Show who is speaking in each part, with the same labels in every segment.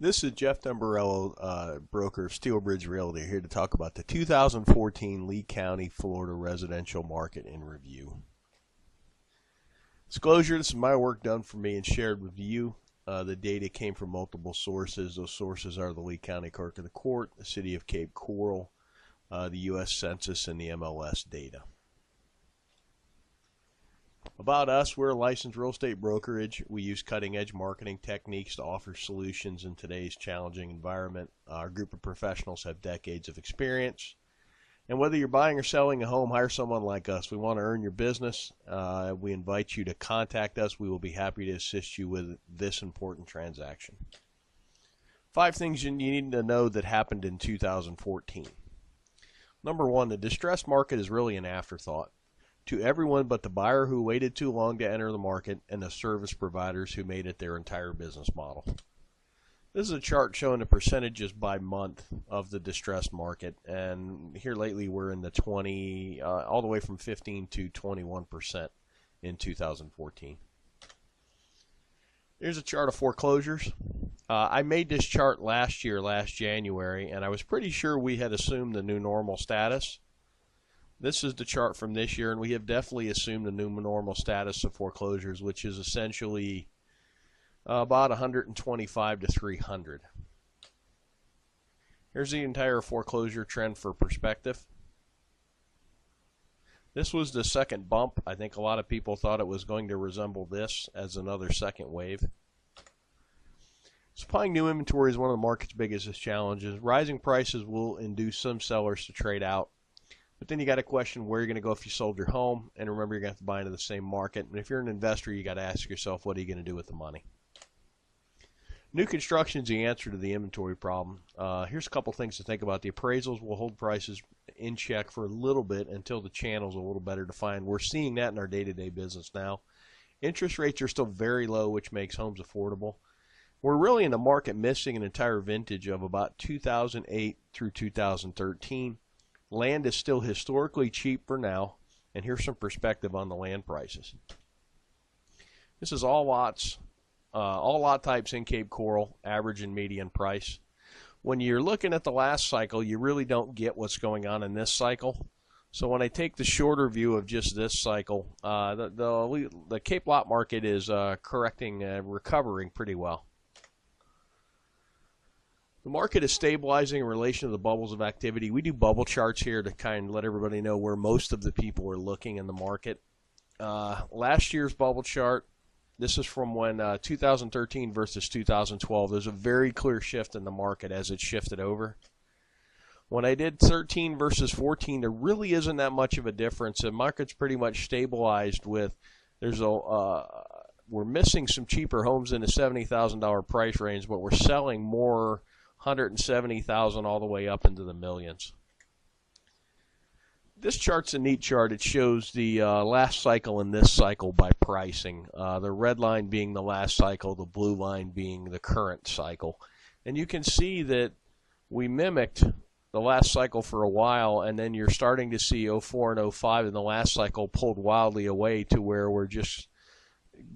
Speaker 1: This is Jeff Dumbarello, broker of SteelBridge Realty, here to talk about the 2014 Lee County, Florida residential market in review. Disclosure, this is my work done for me and shared with you. The data came from multiple sources. Those sources are the Lee County Clerk of the Court, the City of Cape Coral, the U.S. Census, and the MLS data. About us, we're a licensed real estate brokerage. We use cutting-edge marketing techniques to offer solutions in today's challenging environment. Our group of professionals have decades of experience. And whether you're buying or selling a home, hire someone like us. We want to earn your business. We invite you to contact us. We will be happy to assist you with this important transaction. 5 things you need to know that happened in 2014. Number 1, the distressed market is really an afterthought to everyone but the buyer who waited too long to enter the market and the service providers who made it their entire business model. This is a chart showing the percentages by month of the distressed market, and here lately we're in the 20, all the way from 15 to 21% in 2014. Here's a chart of foreclosures. I made this chart last January, and I was pretty sure we had assumed the new normal status. This is the chart from this year, and we have definitely assumed the new normal status of foreclosures, which is essentially about 125 to 300. Here's the entire foreclosure trend for perspective. This was the second bump. I think a lot of people thought it was going to resemble this as another second wave. Supplying new inventory is one of the market's biggest challenges. Rising prices will induce some sellers to trade out. But then you got to question where you're going to go if you sold your home, and remember you're going to have to buy into the same market. And if you're an investor, you got to ask yourself, what are you going to do with the money? New construction is the answer to the inventory problem. Here's a couple things to think about. The appraisals will hold prices in check for a little bit until the channel's a little better defined. We're seeing that in our day-to-day business now. Interest rates are still very low, which makes homes affordable. We're really in the market missing an entire vintage of about 2008 through 2013. Land is still historically cheap for now, and here's some perspective on the land prices. This is all lots, all lot types in Cape Coral, average and median price. When you're looking at the last cycle, you really don't get what's going on in this cycle. So when I take the shorter view of just this cycle, the Cape lot market is recovering pretty well. The market is stabilizing in relation to the bubbles of activity. We do bubble charts here to kind of let everybody know where most of the people are looking in the market. Last year's bubble chart, this is from when 2013 versus 2012. There's a very clear shift in the market as it shifted over. When I did 13 versus 14, there really isn't that much of a difference. The market's pretty much stabilized with, we're missing some cheaper homes in the $70,000 price range, but we're selling more 170,000 all the way up into the millions. This chart's a neat chart. It shows the last cycle and this cycle by pricing. The red line being the last cycle, the blue line being the current cycle. And you can see that we mimicked the last cycle for a while, and then you're starting to see 04 and 05 in the last cycle pulled wildly away to where we're just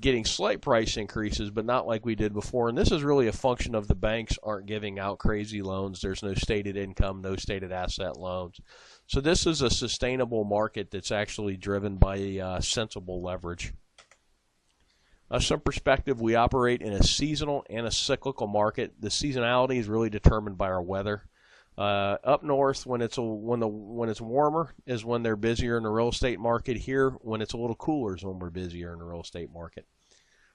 Speaker 1: getting slight price increases, but not like we did before. And this is really a function of the banks aren't giving out crazy loans. There's no stated income, no stated asset loans. So this is a sustainable market that's actually driven by sensible leverage. Some perspective, we operate in a seasonal and a cyclical market. The seasonality is really determined by our weather. Up north, when it's warmer, is when they're busier in the real estate market. Here, when it's a little cooler, is when we're busier in the real estate market.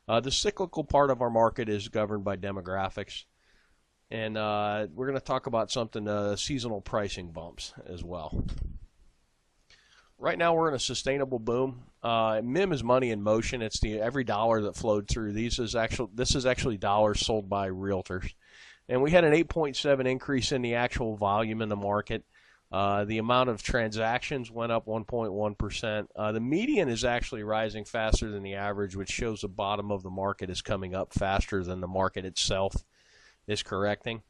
Speaker 1: The cyclical part of our market is governed by demographics, and we're going to talk about something seasonal pricing bumps as well. Right now, we're in a sustainable boom. MIM is money in motion. It's every dollar that flowed through. This is actually dollars sold by realtors. And we had an 8.7 increase in the actual volume in the market. The amount of transactions went up 1.1%. The median is actually rising faster than the average, which shows the bottom of the market is coming up faster than the market itself is correcting.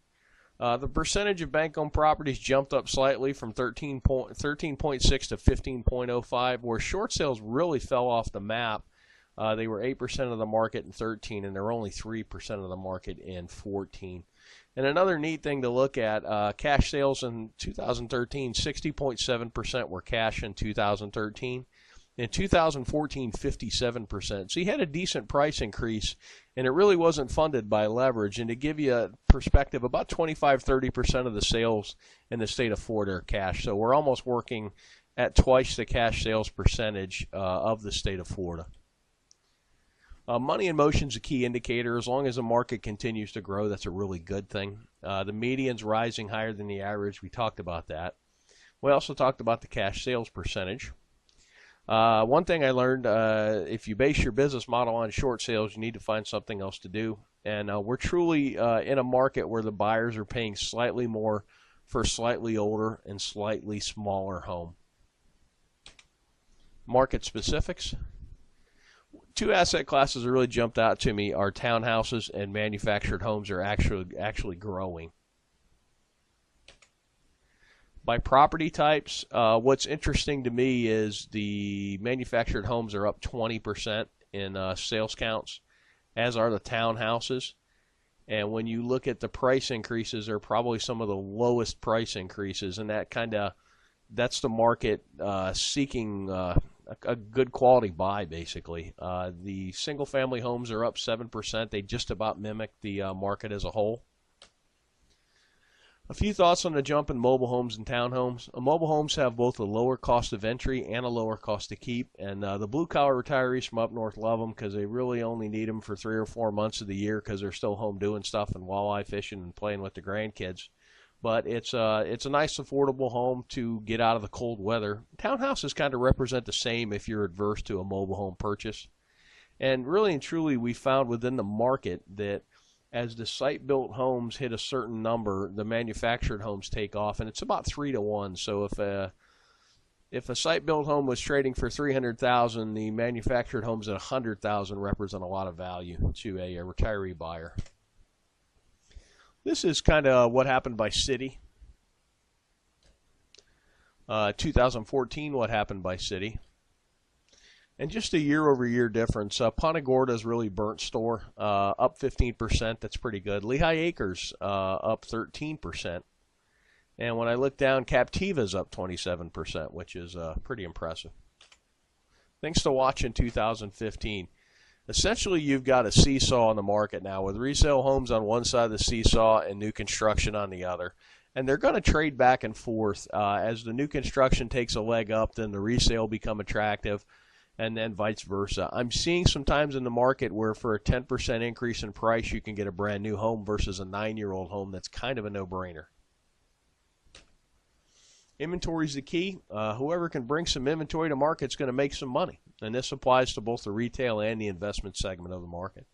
Speaker 1: The percentage of bank-owned properties jumped up slightly from 13.6 to 15.05, where short sales really fell off the map They were 8% of the market in 13, and they're only 3% of the market in 14. And another neat thing to look at, cash sales in 2013, 60.7% were cash in 2013. In 2014, 57%. So you had a decent price increase, and it really wasn't funded by leverage. And to give you a perspective, about 25-30% of the sales in the state of Florida are cash. So we're almost working at twice the cash sales percentage of the state of Florida. Money in motion is a key indicator. As long as the market continues to grow, that's a really good thing. The median's rising higher than the average. We talked about that. We also talked about the cash sales percentage. One thing I learned, if you base your business model on short sales, you need to find something else to do. And we're truly in a market where the buyers are paying slightly more for a slightly older and slightly smaller home. Market specifics. Two asset classes that really jumped out to me are townhouses and manufactured homes are actually growing. By property types, what's interesting to me is the manufactured homes are up 20% in sales counts, as are the townhouses. And when you look at the price increases, they're probably some of the lowest price increases, and that's the market seeking a good quality buy, basically. The single-family homes are up 7%. They just about mimic the market as a whole. A few thoughts on the jump in mobile homes and townhomes. Mobile homes have both a lower cost of entry and a lower cost to keep, and the blue-collar retirees from up north love them because they really only need them for 3 or 4 months of the year because they're still home doing stuff and walleye fishing and playing with the grandkids. But it's a nice, affordable home to get out of the cold weather. Townhouses kind of represent the same if you're adverse to a mobile home purchase. And really and truly, we found within the market that as the site-built homes hit a certain number, the manufactured homes take off, and it's about 3 to 1. So if a site-built home was trading for $300,000, the manufactured homes at $100,000 represent a lot of value to a retiree buyer. This is kind of what happened by city. 2014, what happened by city. And just a year-over-year difference. Punta Gorda's really burnt store, up 15%. That's pretty good. Lehigh Acres up 13%. And when I look down, Captiva's up 27%, which is pretty impressive. Things to watch in 2015. Essentially, you've got a seesaw in the market now with resale homes on one side of the seesaw and new construction on the other. And they're going to trade back and forth. As the new construction takes a leg up, then the resale become attractive, and then vice versa. I'm seeing sometimes in the market where for a 10% increase in price, you can get a brand new home versus a 9-year-old home. That's kind of a no-brainer. Inventory is the key. Whoever can bring some inventory to market is going to make some money. And this applies to both the retail and the investment segment of the market.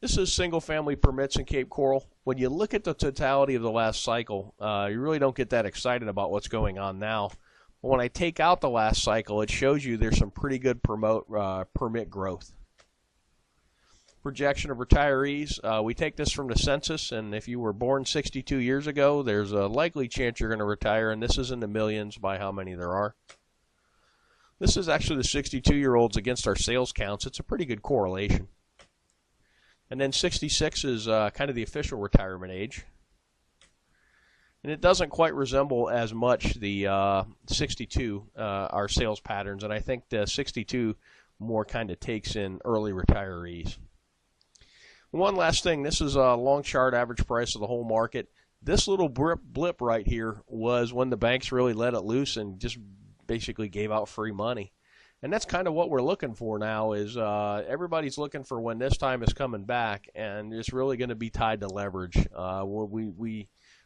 Speaker 1: This is single-family permits in Cape Coral. When you look at the totality of the last cycle, you really don't get that excited about what's going on now. But when I take out the last cycle, it shows you there's some pretty good permit growth. Projection of retirees. We take this from the census, and if you were born 62 years ago, there's a likely chance you're going to retire, and this is in the millions by how many there are. This is actually the 62-year-olds against our sales counts. It's a pretty good correlation. And then 66 is kind of the official retirement age. And it doesn't quite resemble as much the 62, our sales patterns, and I think the 62 more kind of takes in early retirees. One last thing, this is a long chart average price of the whole market. This little blip right here was when the banks really let it loose and just basically gave out free money. And that's kind of what we're looking for now is everybody's looking for when this time is coming back, and it's really going to be tied to leverage.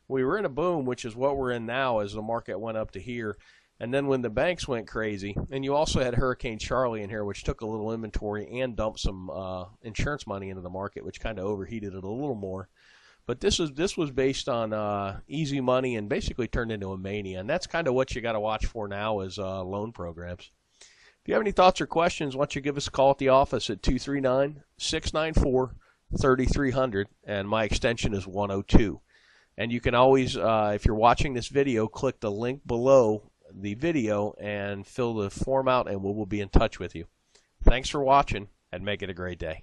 Speaker 1: We were in a boom, which is what we're in now as the market went up to here. And then when the banks went crazy, and you also had Hurricane Charlie in here, which took a little inventory and dumped some insurance money into the market, which kind of overheated it a little more. But this was based on easy money and basically turned into a mania. And that's kind of what you got to watch for now is loan programs. If you have any thoughts or questions, why don't you give us a call at the office at 239-694-3300, and my extension is 102. And you can always, if you're watching this video, click the link below the video and fill the form out, and we will be in touch with you. Thanks for watching, and make it a great day.